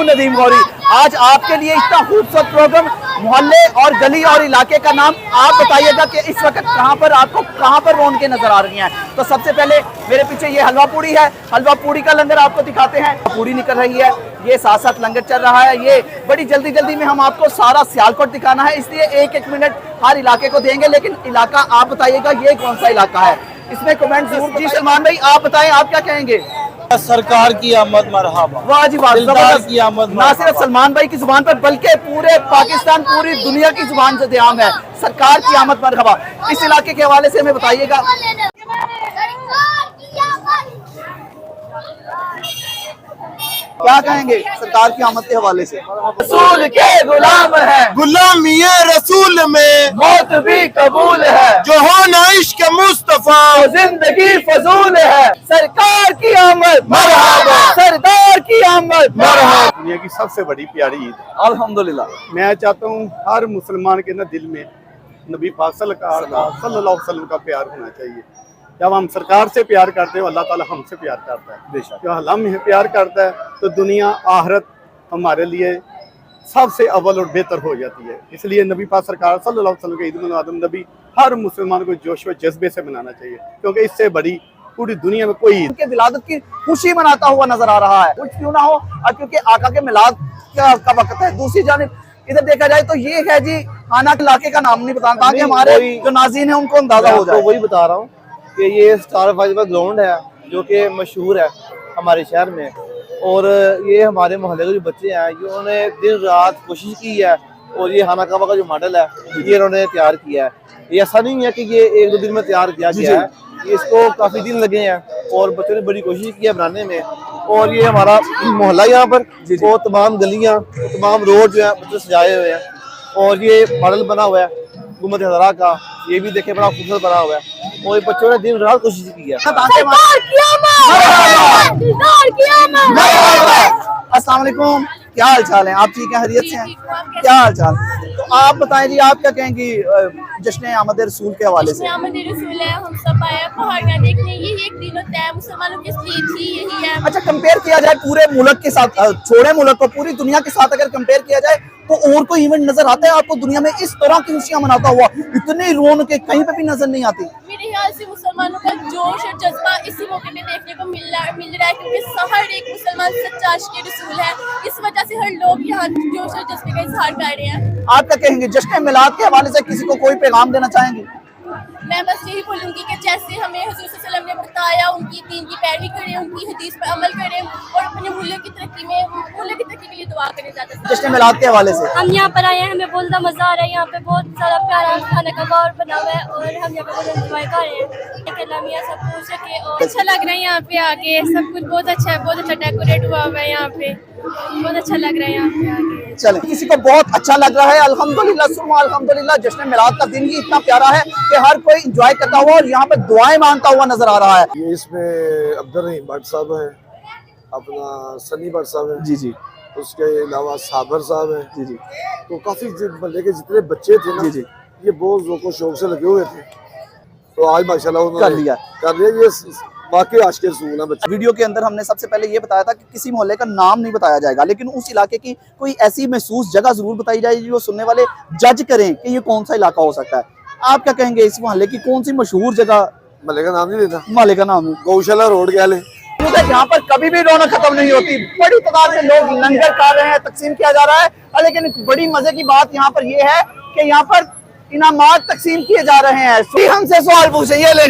हूँ नदीम गौरी। आज आपके लिए इतना खूबसूरत प्रोग्राम, मोहल्ले और गली और इलाके का नाम आप बताइएगा कि इस वक्त कहाँ पर आपको कहाँ पर रौनकें नजर आ रही हैं। तो सबसे पहले मेरे पीछे ये हलवा पूड़ी है, हलवा पूड़ी का लंगर आपको दिखाते हैं। पूड़ी निकल रही है, ये साथ साथ लंगर चल रहा है। ये बड़ी जल्दी जल्दी में हम आपको सारा सियालकोट दिखाना है, इसलिए एक एक मिनट हर इलाके को देंगे। लेकिन इलाका आप बताइएगा ये कौन सा इलाका है, इसमें कमेंट जरूर। जी सलमान भाई आप बताएं, आप क्या कहेंगे? सरकार की आमद मरहबा। वाह जी वाह, दिलदार की आमद ना सिर्फ सलमान भाई की जुबान पर बल्कि पूरे पाकिस्तान, पूरी दुनिया की जुबान से ध्यान है, सरकार की आमद मरहबा। इस इलाके के हवाले से हमें बताइएगा। क्या कहेंगे सरकार की आमद के हवाले से? रसूल के गुलाम है, गुलामी रसूल में मौत भी कबूल है, जो हो ना इश्क मुस्तफा तो जिंदगी फजूल है। सरकार की आमद मरहबा, सरदार की आमद मरहबा। दुनिया की सबसे बड़ी प्यारी ईद, अल्हम्दुलिल्लाह। मैं चाहता हूँ हर मुसलमान के ना दिल में नबी पाक सल्लल्लाहु अलैहि वसल्लम का प्यार होना चाहिए। जब हम सरकार से प्यार करते हैं, अल्लाह ताला हमसे प्यार करता है। बेशक। जब हम प्यार करता है तो दुनिया आखिरत हमारे लिए सबसे अव्वल और बेहतर हो जाती है। इसलिए नबी पाक सरकार सल्लल्लाहु अलैहि वसल्लम के ईद मिलाद नबी हर मुसलमान को जोश व जज्बे से मनाना चाहिए, क्योंकि इससे बड़ी पूरी दुनिया में कोई ईद के विलादत की खुशी मनाता हुआ नजर आ रहा है। कुछ क्यों ना हो, क्योंकि आका के मिलाद का वक्त है। दूसरी जानिब इधर देखा जाए तो ये है जी खाना इलाके का नाम नहीं बताना, ताकि हमारे जो नाज़रीन है उनको अंदाजा हो जाए। वही बता रहा हूँ कि ये स्टार फाइबर ग्राउंड है जो कि मशहूर है हमारे शहर में, और ये हमारे मोहल्ले के जो बच्चे हैं उन्होंने दिन रात कोशिश की है, और ये खाना काबा का जो मॉडल है ये इन्होंने तैयार किया है। ये ऐसा नहीं है कि ये एक दो दिन में तैयार किया गया है, इसको काफ़ी दिन लगे हैं और बच्चों ने बड़ी कोशिश की है बनाने में। और ये हमारा मोहल्ला यहाँ पर वो तमाम गलियाँ, तमाम रोड जो है बच्चे सजाए हुए हैं, और ये मॉडल बना हुआ है हुकूमत हज़ारा का, ये भी देखे बड़ा खूबसूरत बना हुआ है, और बच्चों ने दिन रात कोशिश की है। अस्सलाम वालेकुम, क्या हाल चाल है? आप ठीक है, खैरियत से हैं? क्या हाल चाल? तो आप बताएं जी, आप क्या कहेंगी जश्न आमद रसूल के हवाले से? आमद रसूल है, हम सब आए पहाड़ियाँ देखने, यही एक दिन होता है मुसलमानों की ईद ही यही है। अच्छा, कंपेयर किया जाए पूरे मुल्क के साथ, छोड़े मुल्क को, पूरी दुनिया के साथ अगर कंपेयर किया जाए तो और कोई इवेंट नजर आता है आपको दुनिया में इस तरह की खुशियां मनाता हुआ? इतनी रौनक कहीं पे भी नजर नहीं आती। मेरे ख्याल से मुसलमानों का जोश और जज्बा इसी मौके पे देखने को मिल रहा है, क्योंकि हर एक मुसलमान सच्चा आशिक़ रसूल है, इस वजह से हर लोग यहाँ जोश और जज्बे का इजहार कर रहे हैं। आप क्या कहेंगे जश्न मिलाद के हवाले से, किसी को कोई पैगाम देना चाहेंगे? मैं बस यही बोलूंगी कि जैसे हमें हुजूर सल्लल्लाहु अलैहि वसल्लम ने बताया, उनकी दीन की पैरवी करें, उनकी हदीस पर अमल करें, और अपने मुल्क की तरक्की के लिए दुआ करें। ज़्यादा जश्न मिलाद के हवाले से हम यहाँ पर आए हैं, हमें बहुत मज़ा आ रहा है। यहाँ पे बहुत सारा प्यारा खाना का बार बना हुआ है, और हम यहाँ पे बहुत एंजॉय कर रहे हैं। मियाँ सब पूछ सके, और अच्छा लग रहा है यहाँ पे आके, सब कुछ बहुत अच्छा है, बहुत अच्छा डेकोरेट हुआ हुआ है यहाँ पे, बहुत अच्छा लग रहा है यहाँ पे आके। चले, किसी को बहुत अच्छा लग रहा है, अल्हम्दुलिल्लाह सुम्मा अल्हम्दुलिल्लाह। जश्न मिलाद का दिन ही इतना प्यारा है कि हर कोई एंजॉय करता हुआ और यहाँ पे दुआएं मांगता हुआ नजर आ रहा है। ये इसमें अब्दुल रहीम भट्ट साहब हैं, अपना सनी भट्ट साहब हैं, जी जी, उसके अलावा साबर साहब हैं, जी जी, तो काफी मल्ले के जितने बच्चे थे ना, जी जी, ये बहुत ज़ौक़ शौक से लगे हुए थे, तो आज माशाल्लाह उन्होंने कर लिया। ये वाकई आशिक़ रसूल है बच्चे। वीडियो के अंदर हमने सबसे पहले ये बताया था कि किसी मोहल्ले का नाम नहीं बताया जाएगा, लेकिन उस इलाके की कोई ऐसी महसूस जगह जरूर बताई जाएगी जो सुनने वाले जज करें कि ये कौन सा इलाका हो सकता है। आप क्या कहेंगे इस मोहल्ले की कौन सी मशहूर जगह? मल्ले का नाम नहीं लेना, मोहल्ले का नाम गौशाला रोड क्या ले, यहाँ पर कभी भी रौनक खत्म नहीं होती। बड़ी तादाद में लोग लंगर खा रहे हैं, तकसीम किया जा रहा है, लेकिन एक बड़ी मजे की बात यहाँ पर यह है कि यहाँ पर इनामात तकसीम किए जा रहे हैं। हमसे सवाल पूछे, ये ले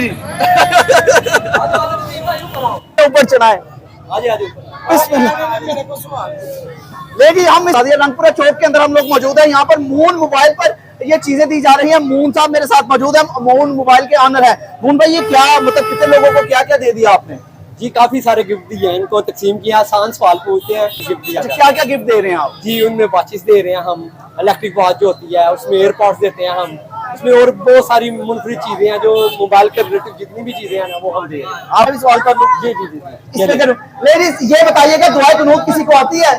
ऊपर चढ़ाए लेकिन हम रंगपुरा चौक के अंदर हम लोग मौजूद है। यहाँ पर मून मोबाइल पर ये चीजें दी जा रही हैं। मून साहब मेरे साथ मौजूद है, मून मोबाइल के ऑनर है। मून भाई, ये क्या मतलब कितने लोगों को क्या क्या दे दिया आपने? जी काफी सारे गिफ्ट दिए हैं, इनको तकसीम किया, आसान सवाल पूछते हैं, गिफ्ट दिया। क्या क्या गिफ्ट दे रहे हैं आप? जी उनमें वॉचेस दे रहे हैं हम, इलेक्ट्रिक वॉच जो होती है, उसमें एयरपॉड्स देते हैं हम, उसमें और बहुत सारी मुनफरिद चीजें हैं जो मोबाइल के रिलेटेड जितनी भी चीजें हैं ना वो हम दे रहे हैं। आप भी सवाल कर लो। जी जी जी लेडीज ये बताइएगा, दुआ कुनूत किसी को आती है?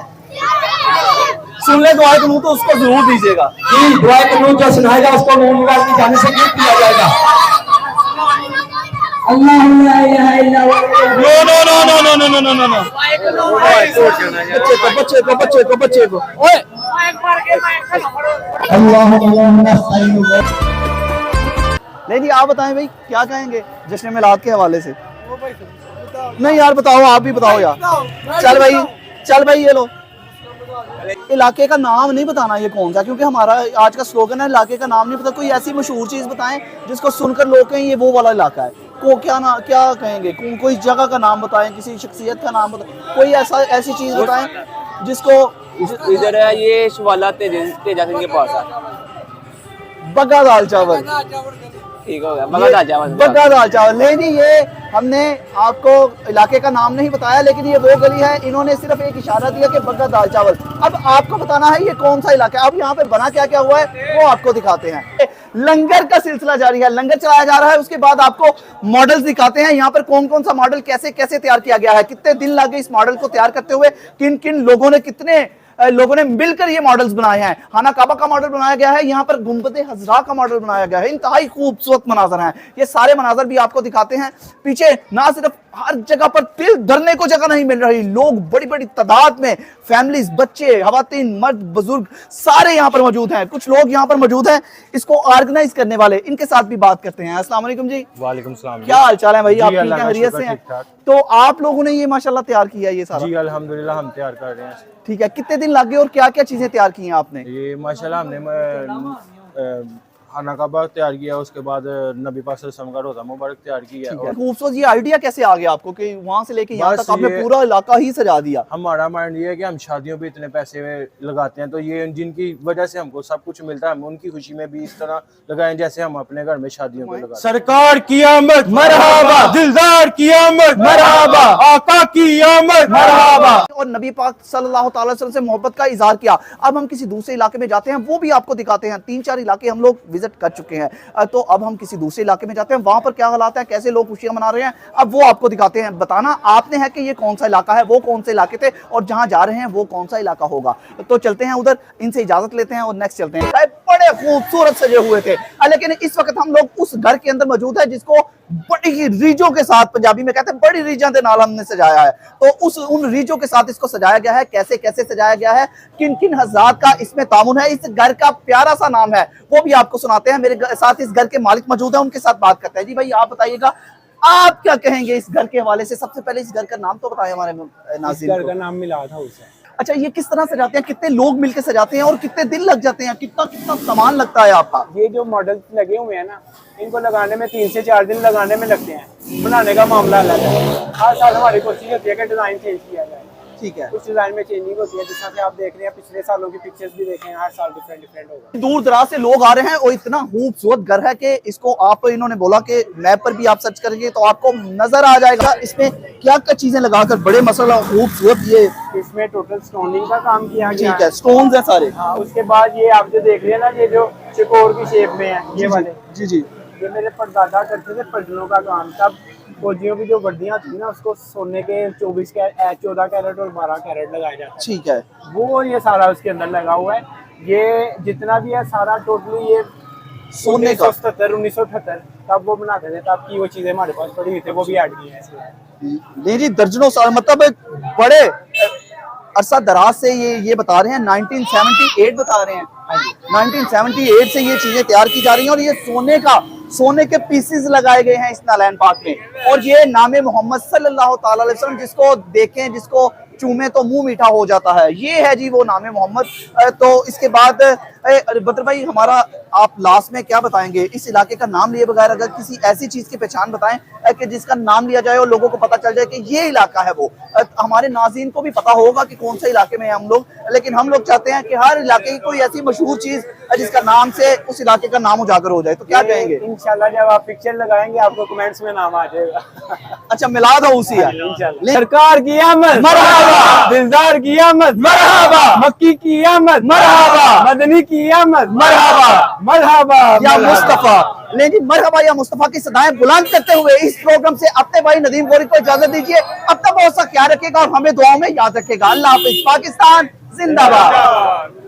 सुन ले दुआ कुनूत तो उसको जरूर दीजिएगा। जी दुआ कुनूत जो सुनाएगा उसको मोबाइल की जाने से गिफ्ट दिया जाएगा। बच्चे को ओए नहीं आप बताएं भाई क्या कहेंगे जश्न मिलाद के हवाले से। नहीं यार बताओ, आप भी बताओ यार। चल भाई ये लो। इलाके का नाम नहीं बताना ये कौन सा, क्योंकि हमारा आज का स्लोगन है इलाके का नाम नहीं पता। कोई ऐसी मशहूर चीज बताएं जिसको सुनकर लोग कहें ये वो वाला इलाका है। को क्या कहेंगे, कोई जगह का नाम बताएं, किसी शख्सियत का नाम बताएं, कोई ऐसी चीज बताएं जिसको। इधर है ये शिवाला तेजा सिंह के पास है। बग्गा दाल चावल, ठीक हो गया, बग्गा दाल चावल। नहीं ये हमने आपको इलाके का नाम नहीं बताया, लेकिन ये वो गली है, इन्होंने सिर्फ एक इशारा दिया कि बग्गा दाल चावल। अब आपको बताना है ये कौन सा इलाका है। अब यहाँ पे बना क्या क्या हुआ है वो आपको दिखाते हैं। लंगर का सिलसिला जारी है, लंगर चलाया जा रहा है। उसके बाद आपको मॉडल्स दिखाते हैं यहाँ पर कौन कौन सा मॉडल कैसे कैसे तैयार किया गया है, कितने दिन लगे इस मॉडल को तैयार करते हुए, किन किन लोगों ने मिलकर ये मॉडल्स बनाए हैं। खाना काबा का मॉडल बनाया गया है, यहाँ पर गुंबद हजरा का मॉडल बनाया गया है। इंतहाई खूबसूरत मनाजर हैं, ये सारे मनाजर भी आपको दिखाते हैं। पीछे ना सिर्फ हर जगह पर तिल धरने को जगह नहीं मिल रही, लोग बड़ी बड़ी तादाद में, फैमिलीज, बच्चे, खवातीन, मर्द, बुजुर्ग सारे यहाँ पर मौजूद हैं। कुछ लोग यहाँ पर मौजूद हैं इसको ऑर्गेनाइज करने वाले, इनके साथ भी बात करते हैं। अस्सलाम वालेकुम जी। वालेकुम सलाम। क्या हाल चाल है भाई, आप ठीक हैं, खैरियत से हैं? तो आप लोगों ने ये माशाल्लाह तैयार किया ये सारा? जी अल्हम्दुलिल्लाह हम तैयार कर रहे हैं। ठीक है, कितने दिन लग गए और क्या क्या चीजें तैयार की हैं आपने? ये माशाल्लाह हमने खाना काबा तैयार किया, उसके बाद नबी पाक सल्लल्लाहु अलैहि वसल्लम का रोज़ा मुबारक तैयार किया। और खूबसूरत ये आइडिया कैसे आ गया आपको कि वहाँ से लेके यहाँ तक आपने पूरा इलाका ही सजा दिया? हमारा माइंड ये है कि हम शादियों पे इतने पैसे लगाते हैं, तो ये जिनकी वजह से हमको सब कुछ मिलता है, हम उनकी खुशी में भी इस तरह लगाएं जैसे हम अपने घर में शादियों पे लगाते हैं। सरकार की आमद मरहबा, दिलदार की आमद मरहबा, आका की आमद मरहबा। और नबी पाक सल्लल्लाहु अलैहि वसल्लम से मोहब्बत का इजहार किया। अब हम किसी दूसरे इलाके में जाते हैं, वो भी आपको दिखाते हैं। 3-4 इलाके हम लोग विजिट कर चुके हैं, तो अब हम किसी दूसरे इलाके में जाते हैं, वहां पर क्या हालात है, कैसे लोग खुशियां मना रहे हैं, अब वो आपको दिखाते हैं। बताना आपने है कि ये कौन सा इलाका है, वो कौन से इलाके थे, और जहां जा रहे हैं वो कौन सा इलाका होगा। तो चलते हैं उधर, इनसे इजाजत लेते हैं और नेक्स्ट चलते हैं। बड़े खूबसूरत सजे हुए थे, लेकिन इस वक्त हम लोग उस घर के अंदर मौजूद है जिसको बड़ी ही रीजों के साथ, पंजाबी में कहते हैं बड़ी रीजों के नाल हमने सजाया है। तो उन रीजों के साथ इसको सजाया गया है, कैसे कैसे सजाया गया है, किन किन हज़रात का इसमें तामुन है। इस घर का प्यारा सा नाम है, वो भी आपको सुनाते हैं। मेरे साथ इस घर के मालिक मौजूद है, उनके साथ बात करते हैं। जी भाई आप बताइएगा, आप क्या कहेंगे इस घर के हवाले से? सबसे पहले इस घर का नाम तो बताएं हमारे नाज़रीन को। घर का नाम मिलाद हाउस है। अच्छा, ये किस तरह सजाते हैं, कितने लोग मिलकर सजाते हैं और कितने दिन लग जाते हैं, कितना कितना सामान लगता है आपका? ये जो मॉडल लगे हुए हैं ना, इनको लगाने में 3 से 4 दिन लगाने में लगते हैं। बनाने का मामला अलग है। हर साल हमारी कोशिश होती है कि डिजाइन चेंज किया जाए। ठीक है, कुछ डिजाइन में चेंजिंग होती है, जिस तरह से आप देख रहे हैं पिछले सालों की पिक्चर्स भी देखें, हर साल डिफरेंट होगा। दूर दराज से लोग आ रहे हैं और इतना खूबसूरत घर है कि इसको आप, इन्होंने बोला कि मैप पर भी आप सर्च करेंगे तो आपको नजर आ जाएगा इसमें क्या क्या चीजें लगाकर बड़े मसला खूबसूरत। ये इसमें टोटल स्टोनिंग का काम किया गया ठीक है, स्टोन्स है सारे। हाँ, उसके बाद ये आप जो देख रहे हैं ना, ये जो चकोर की शेप में है, ये वाले जी ये मेरे परदादा करते थे, पटनों का काम। तब फौजियों की जो वर्दियां थी ना, उसको सोने के 14 कैरेट और 12 कैरेट लगाए जाते हैं। ठीक है, वो ये सारा उसके अंदर लगा हुआ है। ये जितना भी है सारा टोटली ये सोने का 1978 तब वो बनाते थे, तब की वो चीजें हमारे पास पड़ी हुई थी, वो भी ऐड की है इसमें। नहीं जी, दर्जनों साल, मतलब बड़े अरसा दराज से ये बता रहे हैं। 1978 बता रहे हैं। 1978 से ये चीजें तैयार की जा रही हैं और ये सोने के पीसेस लगाए गए हैं इस नालैन पार्क में। और ये नामे मोहम्मद सल्लल्लाहु ताला अलैहि वसल्लम, जिसको देखें, जिसको चूमे तो मुंह मीठा हो जाता है, ये है जी वो नामे मोहम्मद। तो इसके बाद बदर भाई हमारा, आप लास्ट में क्या बताएंगे इस इलाके का नाम लिए बगैर, अगर किसी ऐसी चीज की पहचान बताएं कि जिसका नाम लिया जाए और लोगों को पता चल जाए कि ये इलाका है वो। हमारे नाज़रीन को भी पता होगा कि कौन से इलाके में है हम लोग, लेकिन हम लोग चाहते हैं कि हर इलाके की कोई ऐसी मशहूर चीज जिसका नाम से उस इलाके का नाम उजागर हो जाए। तो क्या कहेंगे? इंशाल्लाह जब आप पिक्चर लगाएंगे आपको कमेंट्स में नाम आ जाएगा। अच्छा, मिलाद हाउस ही है। सरकार की आमद मरहबा, दिलदार की आमद मरहबा, मक्की की आमद मरहबा, मदनी की आमद मरहबा, मरहबा या मुस्तफा। लेकिन मरहबा या मुस्तफा की सदाएं बुलंद करते हुए इस प्रोग्राम से अपने भाई नदीम गोरी को इजाजत दीजिए। अब तक बहुत सा ख्याल रखिएगा और हमें दुआओं में याद रखिएगा। अल्लाह हाफिज। पाकिस्तान जिंदाबाद।